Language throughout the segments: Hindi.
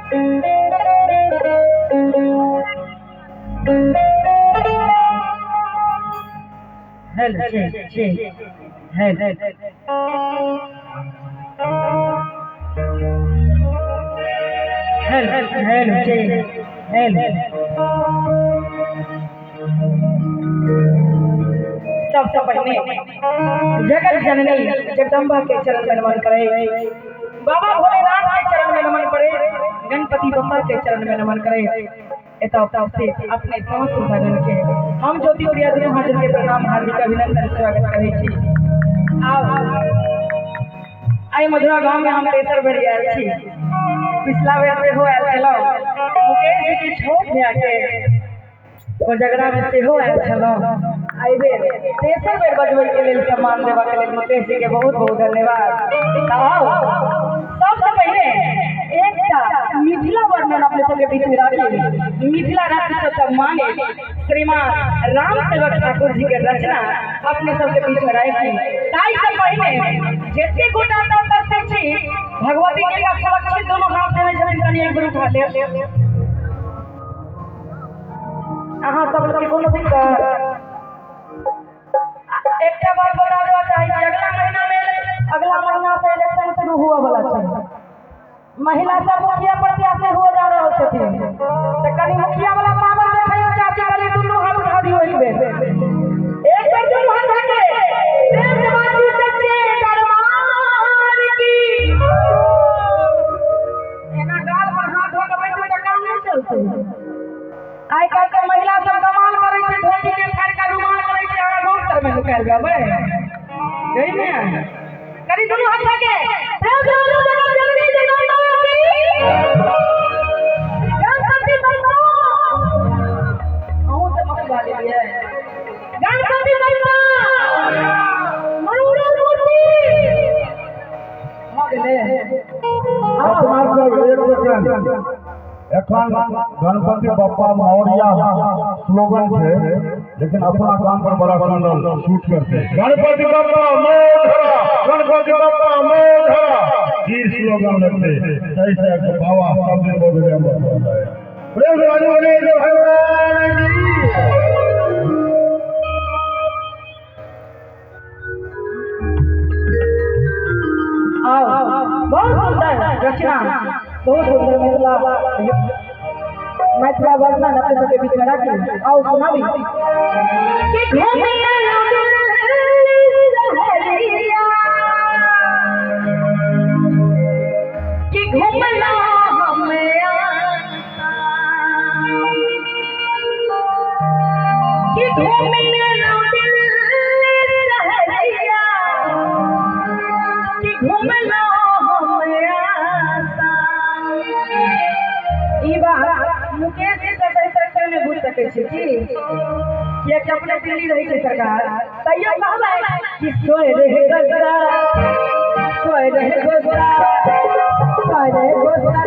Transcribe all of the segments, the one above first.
सबसे पहले जगत जननी जगदम्बा के चरण में नमन करे, बाबा भोलेनाथ के चरण में नमन करे, गणपति बप्पा के चरण में नमन करे। अपने समस्त भजन के हम ज्योति प्रिया दोनों हाजिर के प्रणाम हार्दिक अभिनंदन स्वागत करे छी। आई मधुरा गांव में हम तेसर बेर आयल छी। पिछला बेर से हो आयल छलौ मुकेश जी की छोट भैया के कोजगरा में से हो आयल छलौ। आई बेर तेसर बेर बजबै के लेल सम्मान देवा के लेल मुकेश जी के बहुत बहुत धन्यवाद। सबसे पहले एकटा मिथिला वर्णन अपने सबके बीच में राखी। मिथिला राज्य से सम्मानित श्रीमान राम सेवक ठाकुर जी के रचना अपने सबके बीच में राखी। ताई से पहले जते गोटा दर्शक छी भगवती जी का सुरक्षित दोनों हाथ देवे छथिन, कनी एक ग्रुप हाथ ले अहाँ सब लोग कोनो दिक्कत। एकटा बात बता देना चाहिए, अगला महीना से इलेक्शन शुरू हुआ वाला है। महिला सब मुखिया प्रत्याशी हो जा रहे छथिन, तो कनी मुखिया वाला पावर देखियो चाची वाली दोनों हाथ उठा दियो एक बेर। एक बेर दोनों हाथ उठा के प्रेम जवानी सच्चे दरबार की एना गाल पर हाथ धो के बैठे तो काम नहीं चलते। आई काल के महिला सब कमाल करे छै, धोती के फाड़ के रुमाल करे छै, आगा रोड पर में निकाल जाबे गई में करी दोनों हाथ के प्रेम जवानी जल्दी गणपति बप्पा अहू से मत गाली है। गणपति बप्पा मंगल मूर्ति मगले अपना सब एक सेकंड एखन गणपति बप्पा मौर्या स्लोगन है, लेकिन अपना काम पर बड़ा सुंदर शूट करते हैं। गणपति बप्पा मोधरा, गणपति बप्पा मोधरा ये स्लोगन लगते हैं। सही से बाबा सब दिन बोल रहे हैं प्रेम से भगवान जी। बहुत सुंदर रचना, बहुत सुंदर मैथिला वर्णन अपने सबके बीच में रखी। आओ सुनाबी कि घूमिया कि घूमना हमें कि घूमिया कि घूमना मुकेश जी से सेक्टर में घुस सके छी कि अपने दिल्ली रही है सरकार, तैयो कहबै कि सोए रहे गजरा सोए रहे गोजरा सोए रहे गोजरा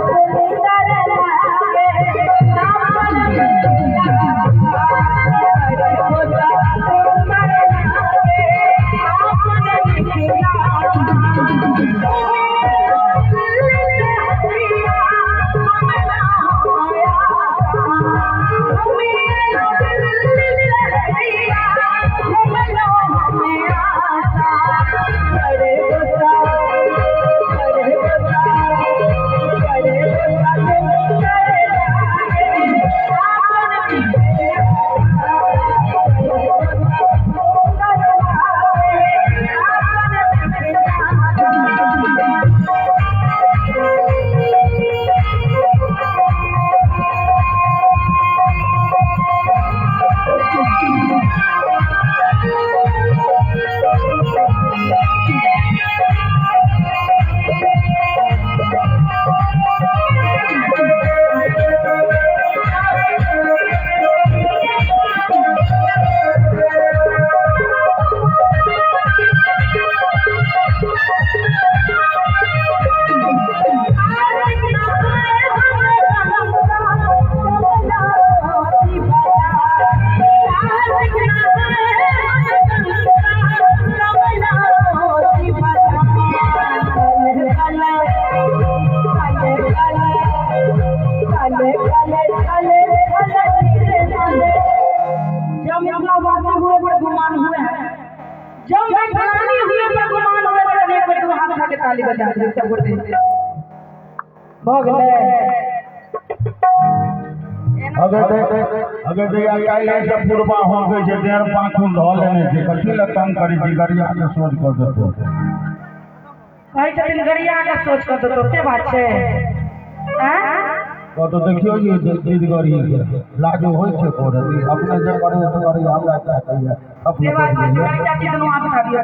ताली बजा दियो सब गोटे भ गेलै अगर जया काल्हि से पूर्वा हो गई छै देर पाछू धऽ लेने छै कथी लए तंग करै छी गरिया के सोच कर देतो कहै छथिन गरिया के सोच कर देतो से बात छै तो देखियो ये जीत गरी लाजो होय छै कोर अपने जे करे तो करे हमरा क्या कहिए अपने चाची दोनों हाथ उठा दियो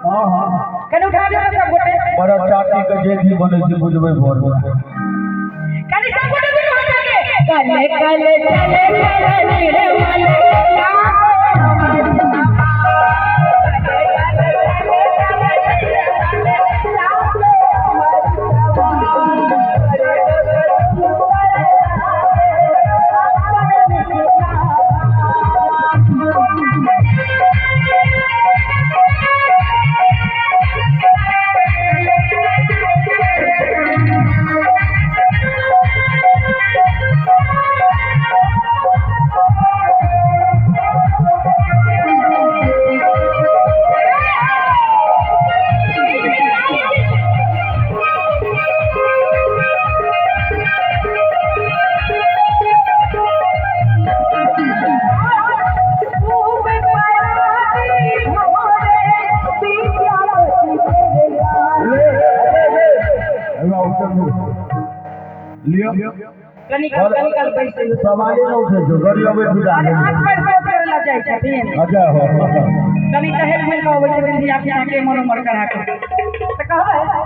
हां हां कने उठा दियो सब गोटे बड़ा चाची के जे भी बने छै बुझबै भोर में कने सब गोटे दोनों हाथ आगे कले कले चले रे वाले कनिकल पैसे सवाल न उठे जो गरिया में जुड़ा अरे हाथ पैर से करे ला जाय छथिन अच्छा हो कनी टहल में कहबै छथिन धिया पुता के मन उमर करा के त कहबै